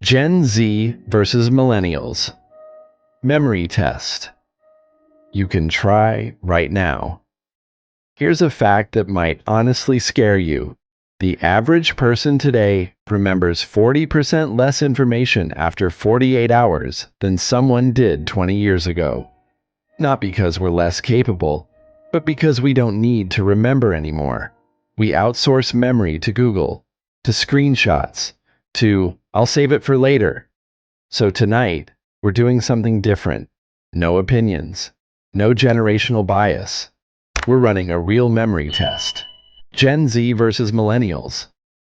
Gen Z versus Millennials. Memory test. You can try right now. Here's a fact that might honestly scare you. The average person today remembers 40% less information after 48 hours than someone did 20 years ago. Not because we're less capable, but because we don't need to remember anymore. We outsource memory to Google, to screenshots, to "I'll save it for later." So tonight, we're doing something different. No opinions, no generational bias. We're running a real memory test. Gen Z versus Millennials.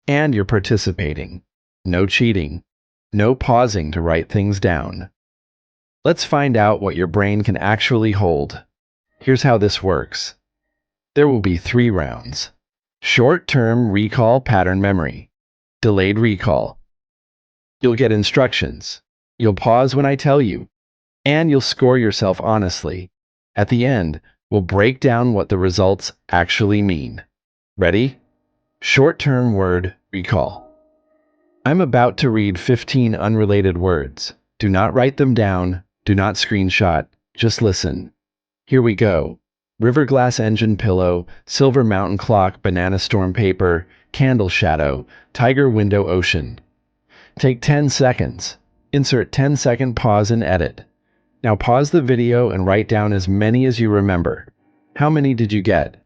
And you're participating. No cheating. No pausing to write things down. Let's find out what your brain can actually hold. Here's how this works. There will be 3 rounds. Short-term recall pattern memory. Delayed recall. You'll get instructions. You'll pause when I tell you. And you'll score yourself honestly. At the end, we'll break down what the results actually mean. Ready? Short-term word recall. I'm about to read 15 unrelated words. Do not write them down. Do not screenshot. Just listen. Here we go. River glass engine pillow, silver mountain clock, banana storm paper, candle shadow, tiger window ocean. Take 10 seconds. Insert 10-second pause and edit. Now pause the video and write down as many as you remember. How many did you get?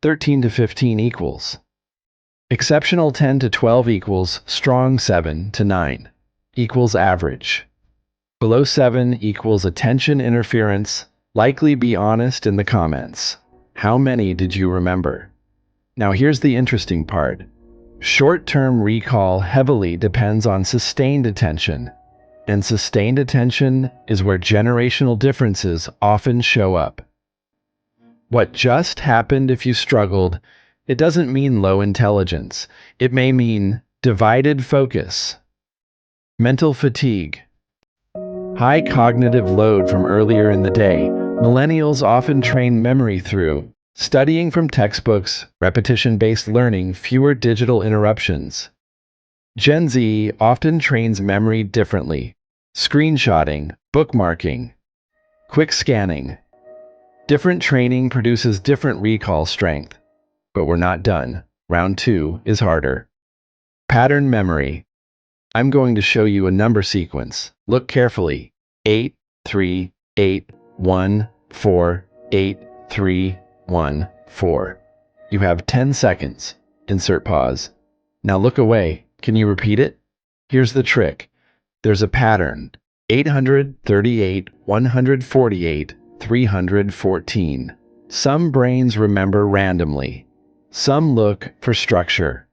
13 to 15 equals. Exceptional 10 to 12 equals strong 7 to 9 equals average. Below 7 equals attention interference. Likely be honest in the comments. How many did you remember? Now here's the interesting part. Short-term recall heavily depends on sustained attention. And sustained attention is where generational differences often show up. What just happened if you struggled, it doesn't mean low intelligence. It may mean divided focus, mental fatigue, high cognitive load from earlier in the day. Millennials often train memory through studying from textbooks, repetition-based learning, fewer digital interruptions. Gen Z often trains memory differently. Screenshotting, bookmarking, quick scanning. Different training produces different recall strength. But we're not done. Round 2 is harder. Pattern memory. I'm going to show you a number sequence. Look carefully. 8, 3, 8, 1, 4, 8, 3, 1, 4. You have 10 seconds. Insert pause. Now look away. Can you repeat it? Here's the trick. There's a pattern. 838, 148, 314. Some brains remember randomly. Some look for structure.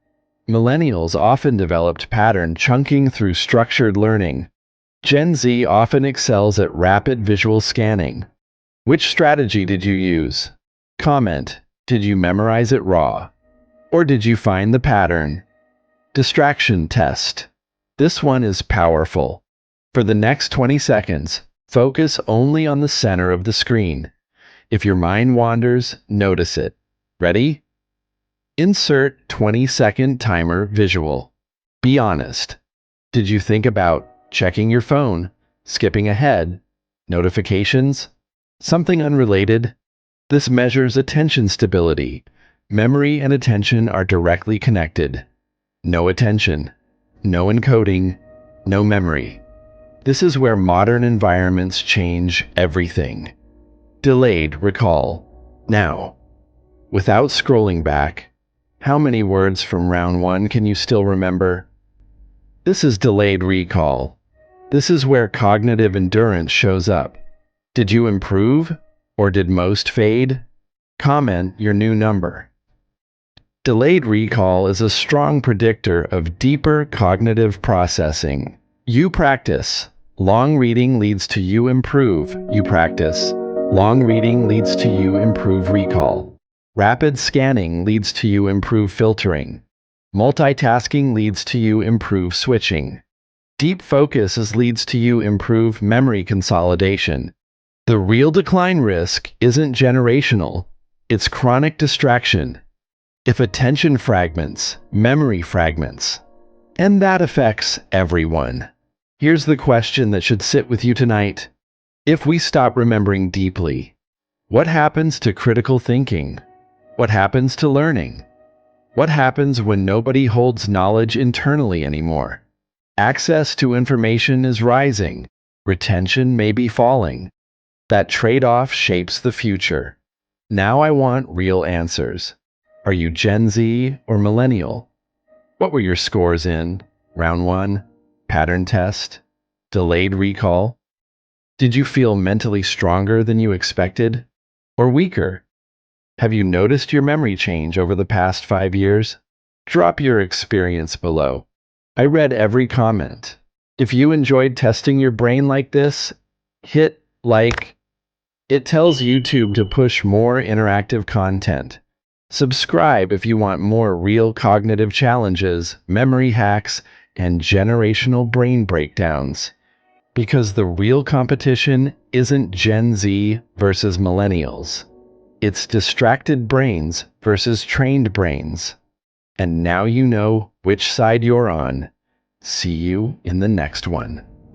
Millennials often developed pattern chunking through structured learning. Gen Z often excels at rapid visual scanning. Which strategy did you use? Comment. Did you memorize it raw? Or did you find the pattern? Distraction test. This one is powerful. For the next 20 seconds, focus only on the center of the screen. If your mind wanders, notice it. Ready? Insert 20-second timer visual. Be honest. Did you think about checking your phone, skipping ahead, notifications, something unrelated? This measures attention stability. Memory and attention are directly connected. No attention, no encoding, no memory. This is where modern environments change everything. Delayed recall. Now, without scrolling back, how many words from round 1 can you still remember? This is delayed recall. This is where cognitive endurance shows up. Did you improve, or did most fade? Comment your new number. Delayed recall is a strong predictor of deeper cognitive processing. You practice. Long reading leads to you improve. You practice. Long reading leads to you improve recall. Rapid scanning leads to you improve filtering. Multitasking leads to you improve switching. Deep focus leads to you improve memory consolidation. The real decline risk isn't generational. It's chronic distraction. If attention fragments, memory fragments. And that affects everyone. Here's the question that should sit with you tonight. If we stop remembering deeply, what happens to critical thinking? What happens to learning? What happens when nobody holds knowledge internally anymore? Access to information is rising. Retention may be falling. That trade-off shapes the future. Now I want real answers. Are you Gen Z or Millennial? What were your scores in round one, pattern test, delayed recall? Did you feel mentally stronger than you expected? Or weaker? Have you noticed your memory change over the past 5 years? Drop your experience below. I read every comment. If you enjoyed testing your brain like this, hit like. It tells YouTube to push more interactive content. Subscribe if you want more real cognitive challenges, memory hacks, and generational brain breakdowns. Because the real competition isn't Gen Z versus millennials. It's distracted brains versus trained brains. And now you know which side you're on. See you in the next one.